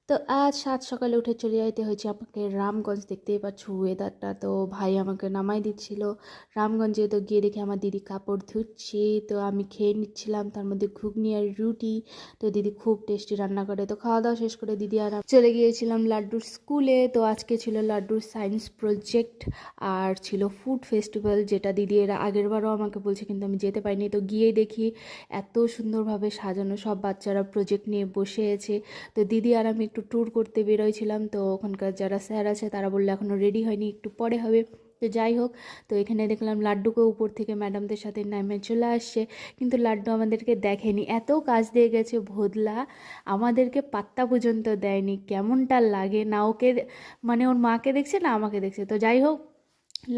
তো আজ সাত সকালে উঠে চলে যাইতে হয়েছে আমাকে রামগঞ্জ। দেখতেই পাচ্ছ ওয়েদারটা। তো ভাই আমাকে নামাই দিচ্ছিল রামগঞ্জে। তো গিয়ে দেখি আমার দিদি কাপড় ধুচ্ছে, তো আমি খেয়ে নিচ্ছিলাম তার মধ্যে ঘুগনি আর রুটি। তো দিদি খুব টেস্টি রান্না করে। তো খাওয়া দাওয়া শেষ করে দিদি আর আমি চলে গিয়েছিলাম লাড্ডুর স্কুলে। তো আজকে ছিল লাড্ডুর সায়েন্স প্রজেক্ট আর ছিল ফুড ফেস্টিভ্যাল, যেটা দিদি এর আগের বারও আমাকে বলছে কিন্তু আমি যেতে পারিনি। তো গিয়েই দেখি এত সুন্দরভাবে সাজানো, সব বাচ্চারা প্রজেক্ট নিয়ে বসে আছে। তো দিদি আর আমি একটু ট্যুর করতে বেরোয়ছিলাম। তো ওখানকার যারা স্যার আছে তারা বললো এখনও রেডি হয়নি, একটু পরে হবে। তো যাই হোক, তো এখানে দেখলাম লাড্ডুকে উপর থেকে ম্যাডামদের সাথে নামে চলে আসছে, কিন্তু লাড্ডু আমাদেরকে দেখেনি। এত কাজ দিয়ে গেছে ভোদলা, আমাদেরকে পাত্তা পর্যন্ত দেয়নি। কেমনটা লাগে না, ওকে মানে ওর মাকে দেখছে না আমাকে দেখছে। তো যাই হোক,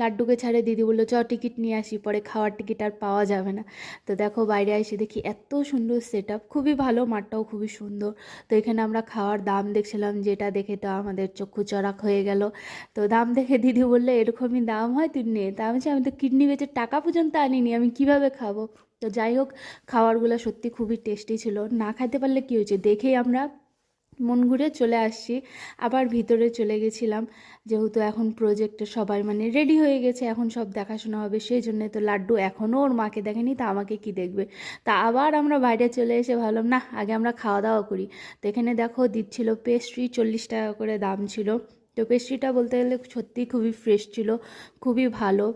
লাড্ডুকে ছাড়ে দিদি বললো চ টিকিট নিয়ে আসি, পরে খাওয়ার টিকিট আর পাওয়া যাবে না। তো দেখো বাইরে এসে দেখি এত সুন্দর সেট আপ, খুবই ভালো, মাঠটাও খুবই সুন্দর। তো এখানে আমরা খাওয়ার দাম দেখছিলাম, যেটা দেখে তো আমাদের চক্ষু চড়াক হয়ে গেল। তো দাম দেখে দিদি বললে এরকমই দাম হয়, তুই নে। তা আমি বলছি, আমি তো কিডনি বেচে টাকা পর্যন্ত আনিনি, আমি কিভাবে খাবো। তো যাই হোক, খাবারগুলো সত্যি খুবই টেস্টি ছিল। না খাইতে পারলে কী হয়েছে, দেখেই আমরা মন ঘুরে চলে আসছি। আবার ভিতরে চলে গেছিলাম, যেহেতু এখন প্রজেক্টে সবাই মানে রেডি হয়ে গেছে, এখন সব দেখাশোনা হবে, সেই জন্য। তো লাড্ডু এখনও ওর মাকে দেখেনি, তা আমাকে কি দেখবে। তা আবার আমরা বাইরে চলে এসে ভাবলাম না, আগে আমরা খাওয়া দাওয়া করি। তো এখানে দেখো দিচ্ছিল পেস্ট্রি, 40 টাকা করে দাম ছিল। তো পেস্ট্রিটা বলতে গেলে সত্যিই খুবই ফ্রেশ ছিল, খুবই ভালো।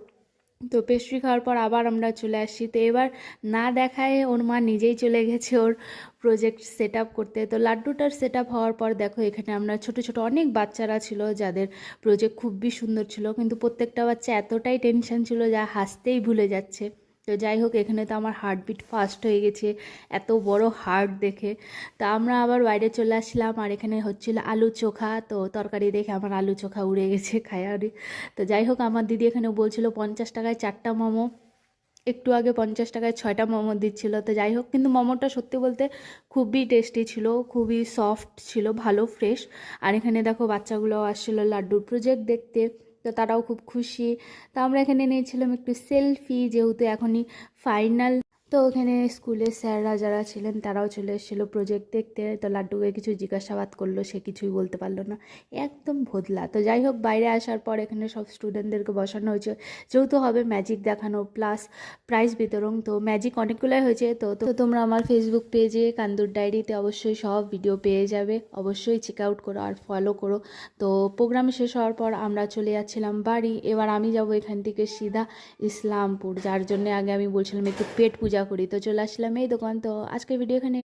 তো পেস্ট্রি খাওয়ার পর আবার আমরা চলে আসছি। তো এবার না দেখায় ওর মা নিজেই চলে গেছে ওর প্রজেক্ট সেট আপ করতে। তো লাড্ডুটার সেট আপ হওয়ার পর দেখো এখানে আমরা ছোট ছোট অনেক বাচ্চারা ছিল যাদের প্রজেক্ট খুবই সুন্দর ছিল, কিন্তু প্রত্যেকটা বাচ্চা এতটাই টেনশন ছিল যা হাসতেই ভুলে যাচ্ছে। তো যাই হোক, এখানে তো আমার হার্টবিট ফাস্ট হয়ে গেছে এত বড় হার্ট দেখে। তা আমরা আবার বাইরে চলে আসলাম, আর এখানে হচ্ছিল আলু চোখা। তো তরকারি দেখে আমার আলু চোখা উড়ে গেছে খায়ারি। তো যাই হোক, আমার দিদি এখানে বলছিল 50 টাকায় 4টা মোমো, একটু আগে 50 টাকায় 6টা মোমো দিচ্ছিল। তো যাই হোক, কিন্তু মোমোটা সত্যি বলতে খুবই টেস্টি ছিল, খুবই সফট ছিল, ভালো ফ্রেশ। আর এখানে দেখো বাচ্চাগুলো আসছিলো লাড্ডুর প্রজেক্ট দেখতে, তো তারাও খুব খুশি। তো আমরা এখানে নিয়েছিলাম একটু সেলফি, যেহেতু এখনই ফাইনাল। তো ওখানে স্কুলের স্যাররা যারা ছিলেন তারাও চলে এসেছিলো প্রজেক্ট দেখতে। তো লাড্ডুকে কিছু জিজ্ঞাসাবাদ করলো, সে কিছুই বলতে পারলো না, একদম ভোদলা। তো যাই হোক, বাইরে আসার পর এখানে সব স্টুডেন্টদেরকে বসানো হয়েছে, যেহেতু হবে ম্যাজিক দেখানো প্লাস প্রাইজ বিতরণ। তো ম্যাজিক অনেকগুলোই হয়েছে। তো তো তোমরা আমার ফেসবুক পেজে কান্দুর ডায়েরিতে অবশ্যই সব ভিডিও পেয়ে যাবে, অবশ্যই চেক আউট করো আর ফলো করো। তো প্রোগ্রাম শেষ হওয়ার পর আমরা চলে যাচ্ছিলাম বাড়ি। এবার আমি যাব এখান থেকে সিধা ইসলামপুর, যার জন্য আগে আমি বলছিলাম একটু পেট পূজা করি। তো চলে আসলাম এই দোকান। তো আজকের ভিডিও এখানে